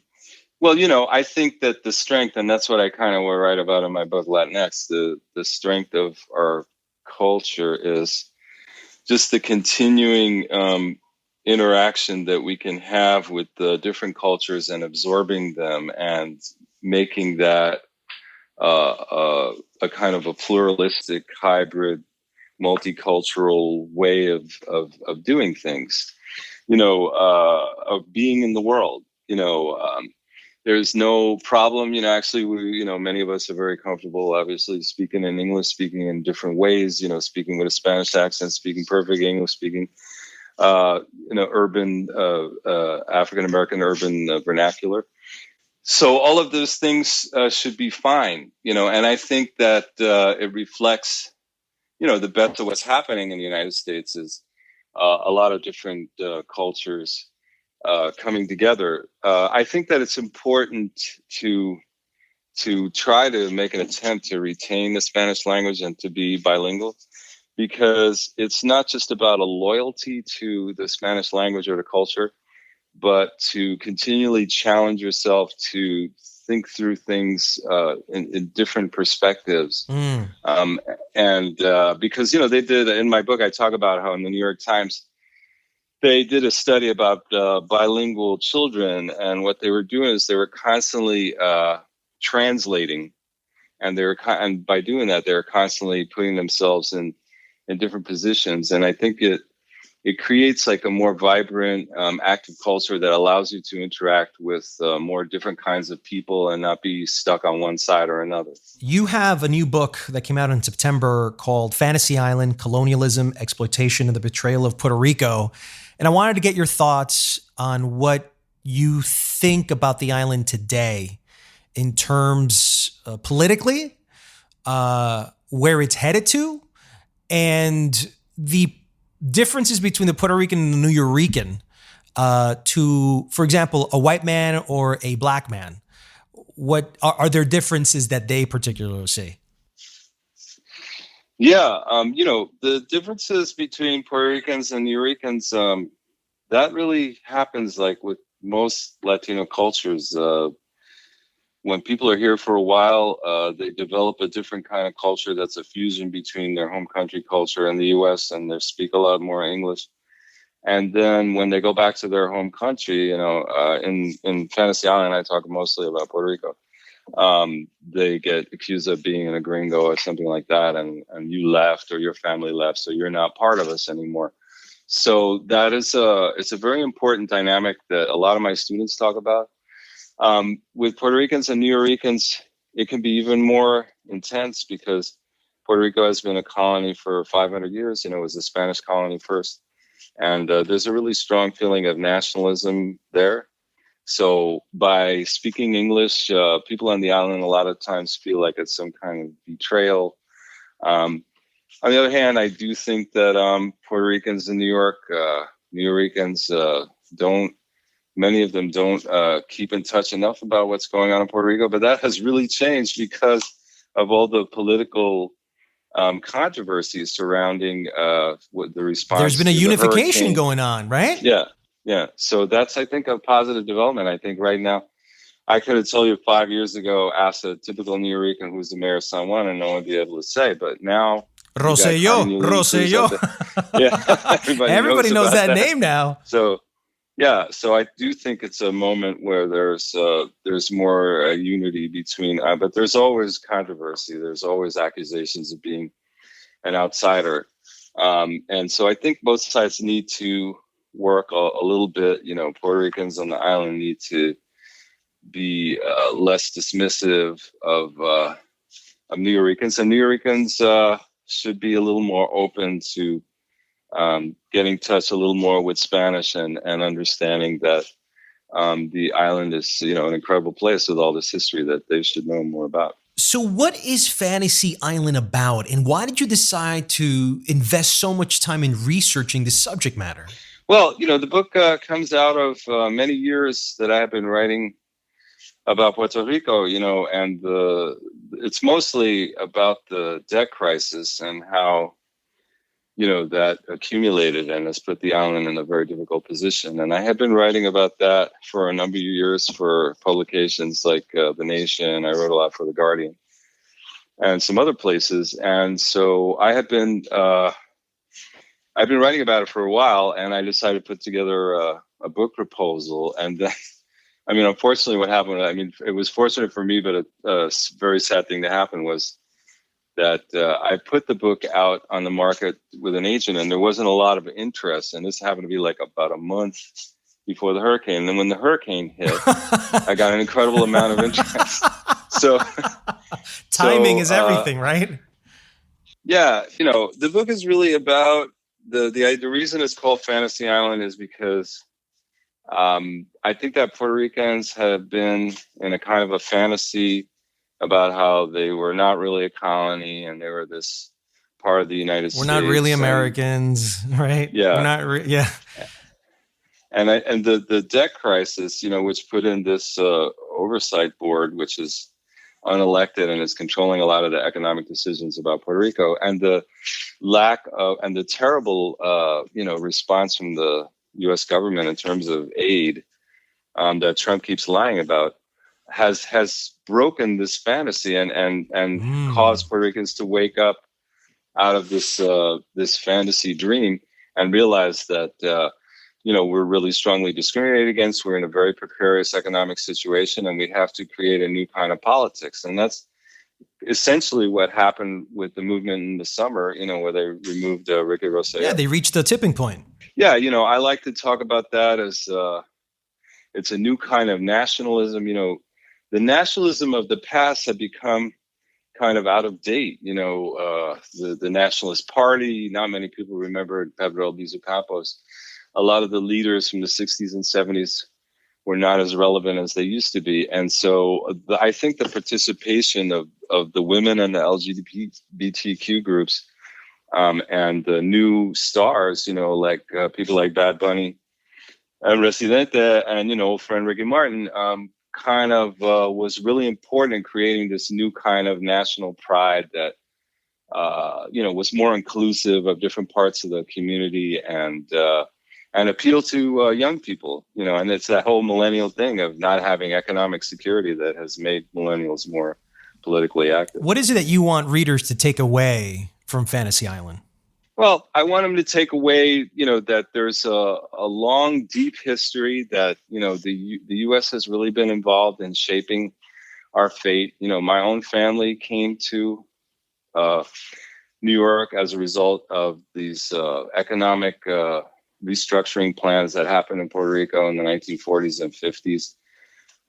I think that the strength, and that's what I kind of write about in my book, Latinx, the strength of our culture is just the continuing interaction that we can have with the different cultures and absorbing them and making that a kind of a pluralistic hybrid multicultural way of doing things, of being in the world. There's no problem, actually, many of us are very comfortable, obviously, speaking in English, speaking in different ways, speaking with a Spanish accent, speaking perfect English, speaking, urban, African-American urban vernacular. So all of those things should be fine, and I think that it reflects the best of what's happening in the United States is a lot of different cultures coming together. I think that it's important to try to make an attempt to retain the Spanish language and to be bilingual, because it's not just about a loyalty to the Spanish language or the culture, but to continually challenge yourself to think through things in different perspectives. Mm. Because, they did, in my book, I talk about how in the New York Times, they did a study about bilingual children, and what they were doing is they were constantly translating, and and by doing that, they were constantly putting themselves in different positions. And I think it creates like a more vibrant, active culture that allows you to interact with more different kinds of people and not be stuck on one side or another. You have a new book that came out in September called Fantasy Island: Colonialism, Exploitation, and the Betrayal of Puerto Rico. And I wanted to get your thoughts on what you think about the island today in terms politically, where it's headed to, and the differences between the Puerto Rican and the New Yorican to, for example, a white man or a black man. What are there differences that they particularly see? Yeah, the differences between Puerto Ricans and New Ricans, that really happens like with most Latino cultures. When people are here for a while, they develop a different kind of culture that's a fusion between their home country culture and the U.S., and they speak a lot more English. And then when they go back to their home country, in Fantasy Island, I talk mostly about Puerto Rico. They get accused of being a gringo or something like that, and you left or your family left, so you're not part of us anymore. So that is it's a very important dynamic that a lot of my students talk about. With Puerto Ricans and New Yoricans, it can be even more intense because Puerto Rico has been a colony for 500 years. It was a Spanish colony first, and there's a really strong feeling of nationalism there. So by speaking English, people on the island a lot of times feel like it's some kind of betrayal. On the other hand, I do think that Puerto Ricans in New York, New Yoricans many of them don't keep in touch enough about what's going on in Puerto Rico. But that has really changed because of all the political controversies surrounding what the response. There's been a to unification going on, right? Yeah. So that's, I think, a positive development. I think right now, I could have told you 5 years ago, ask a typical New Yorican who's the mayor of San Juan, and no one would be able to say. But now, Rosselló. Yeah, everybody knows that name now. So, yeah. So I do think it's a moment where there's more unity between, but there's always controversy. There's always accusations of being an outsider, and so I think both sides need to work a little bit. Puerto Ricans on the island need to be less dismissive of New Yoricans, and New Yoricans should be a little more open to getting in touch a little more with Spanish and understanding that the island is an incredible place with all this history that they should know more about. So what is Fantasy Island about, and why did you decide to invest so much time in researching this subject matter? Well, the book comes out of many years that I have been writing about Puerto Rico, and it's mostly about the debt crisis and how, that accumulated and has put the island in a very difficult position. And I have been writing about that for a number of years for publications like The Nation. I wrote a lot for The Guardian and some other places. And so I've been writing about it for a while, and I decided to put together a book proposal. And then, unfortunately, what happened, it was fortunate for me, but a very sad thing to happen was that I put the book out on the market with an agent, and there wasn't a lot of interest. And this happened to be like about a month before the hurricane. And then when the hurricane hit, I got an incredible amount of interest. So timing is everything, right? Yeah. The book is really about the reason it's called Fantasy Island is because I think that Puerto Ricans have been in a kind of a fantasy about how they were not really a colony and they were this part of the United States. We're not really Americans, right? Yeah. We're not yeah. And the debt crisis, which put in this oversight board, which is unelected and is controlling a lot of the economic decisions about Puerto Rico, and the lack of and the terrible response from the U.S. government in terms of aid that Trump keeps lying about. has broken this fantasy and caused Puerto Ricans to wake up out of this fantasy dream and realize that we're really strongly discriminated against. We're in a very precarious economic situation, and we have to create a new kind of politics. And that's essentially what happened with the movement in the summer, where they removed Ricky Rosselló. Yeah, they reached the tipping point. Yeah, I like to talk about that as it's a new kind of nationalism. The nationalism of the past had become kind of out of date. The Nationalist Party, not many people remember Pedro Albizu Campos. A lot of the leaders from the 60s and 70s were not as relevant as they used to be. And so I think the participation of the women and the LGBTQ groups and the new stars, like people like Bad Bunny and Residente and, old friend Ricky Martin, kind of was really important in creating this new kind of national pride that, was more inclusive of different parts of the community and appeal to young people, and it's that whole millennial thing of not having economic security that has made millennials more politically active. What is it that you want readers to take away from Fantasy Island? Well, I want them to take away, that there's a long, deep history that, the U.S. has really been involved in shaping our fate. My own family came to New York as a result of these economic restructuring plans that happened in Puerto Rico in the 1940s and 50s.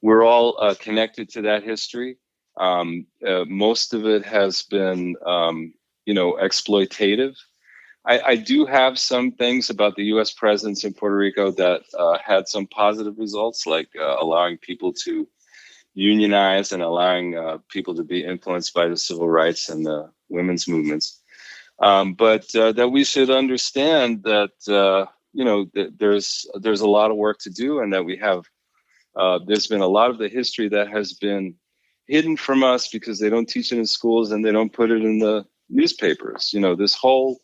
We're all connected to that history. Most of it has been, exploitative. I do have some things about the U.S. presence in Puerto Rico that had some positive results, like allowing people to unionize and allowing people to be influenced by the civil rights and the women's movements. But that we should understand that, that there's a lot of work to do, and that we have, there's been a lot of the history that has been hidden from us because they don't teach it in schools and they don't put it in the newspapers. This whole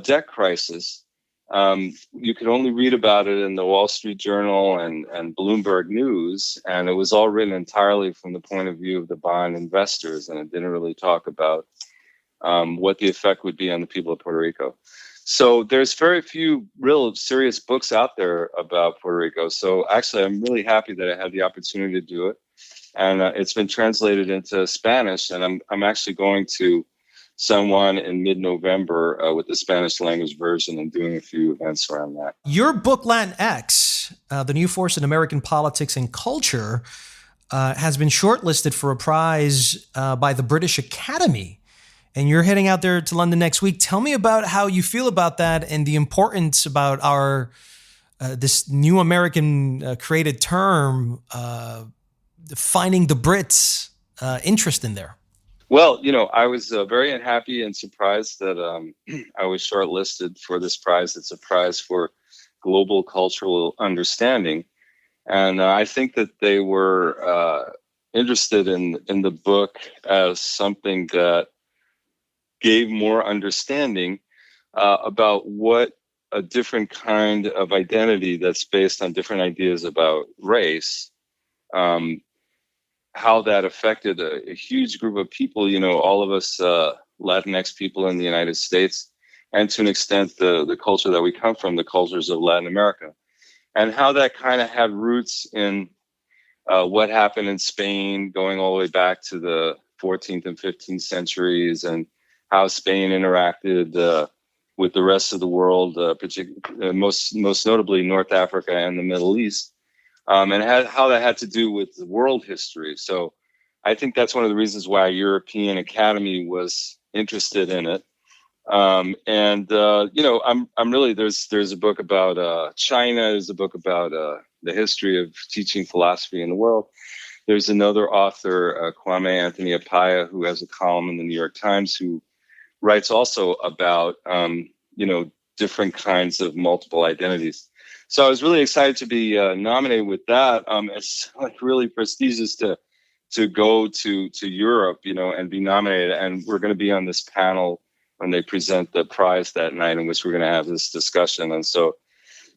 debt crisis, you could only read about it in the Wall Street Journal and Bloomberg News, and it was all written entirely from the point of view of the bond investors, and it didn't really talk about what the effect would be on the people of Puerto Rico. So there's very few real serious books out there about Puerto Rico. So actually, I'm really happy that I had the opportunity to do it, and it's been translated into Spanish, and I'm actually going to San Juan in mid-November with the Spanish language version and doing a few events around that. Your book, Latinx, The New Force in American Politics and Culture, has been shortlisted for a prize by the British Academy. And you're heading out there to London next week. Tell me about how you feel about that and the importance about our this new American created term, finding the Brits' interest in there. Well, I was very unhappy and surprised that I was shortlisted for this prize. It's a prize for global cultural understanding. And I think that they were interested in the book as something that gave more understanding about what a different kind of identity that's based on different ideas about race, how that affected a huge group of people, all of us Latinx people in the United States, and to an extent the culture that we come from, the cultures of Latin America, and how that kind of had roots in what happened in Spain going all the way back to the 14th and 15th centuries, and how Spain interacted with the rest of the world, most notably North Africa and the Middle East, and how that had to do with the world history. So I think that's one of the reasons why European Academy was interested in it. I'm really, there's a book about China. There's a book about the history of teaching philosophy in the world. There's another author, Kwame Anthony Appiah, who has a column in the New York Times, who writes also about, different kinds of multiple identities. So I was really excited to be nominated with that. It's like really prestigious to go to Europe, and be nominated. And we're going to be on this panel when they present the prize that night, in which we're going to have this discussion. And so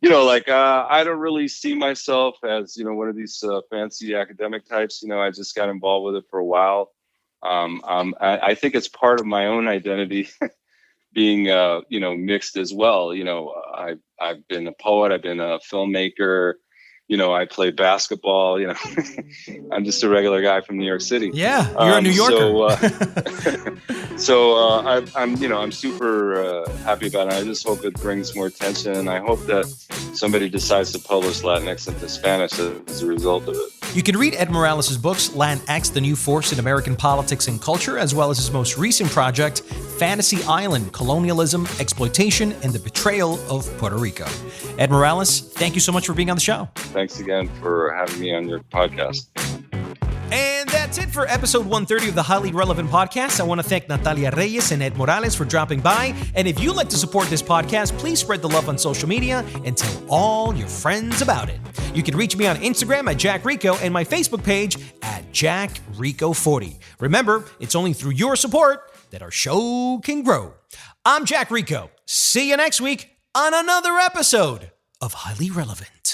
like I don't really see myself as, one of these fancy academic types. I just got involved with it for a while. I think it's part of my own identity being, mixed as well. I've been a poet, I've been a filmmaker, I play basketball, I'm just a regular guy from New York City. Yeah, you're a New Yorker. I'm super happy about it. I just hope it brings more attention, and I hope that somebody decides to publish Latinx into Spanish as a result of it. You can read Ed Morales' books, Latinx, The New Force in American Politics and Culture, as well as his most recent project, Fantasy Island, Colonialism, Exploitation, and the Betrayal of Puerto Rico. Ed Morales, thank you so much for being on the show. Thanks again for having me on your podcast. And that's it for episode 130 of the Highly Relevant Podcast. I want to thank Natalia Reyes and Ed Morales for dropping by. And if you'd like to support this podcast, please spread the love on social media and tell all your friends about it. You can reach me on Instagram at Jack Rico and my Facebook page at Jack Rico 40. Remember, it's only through your support that our show can grow. I'm Jack Rico. See you next week on another episode of Highly Relevant.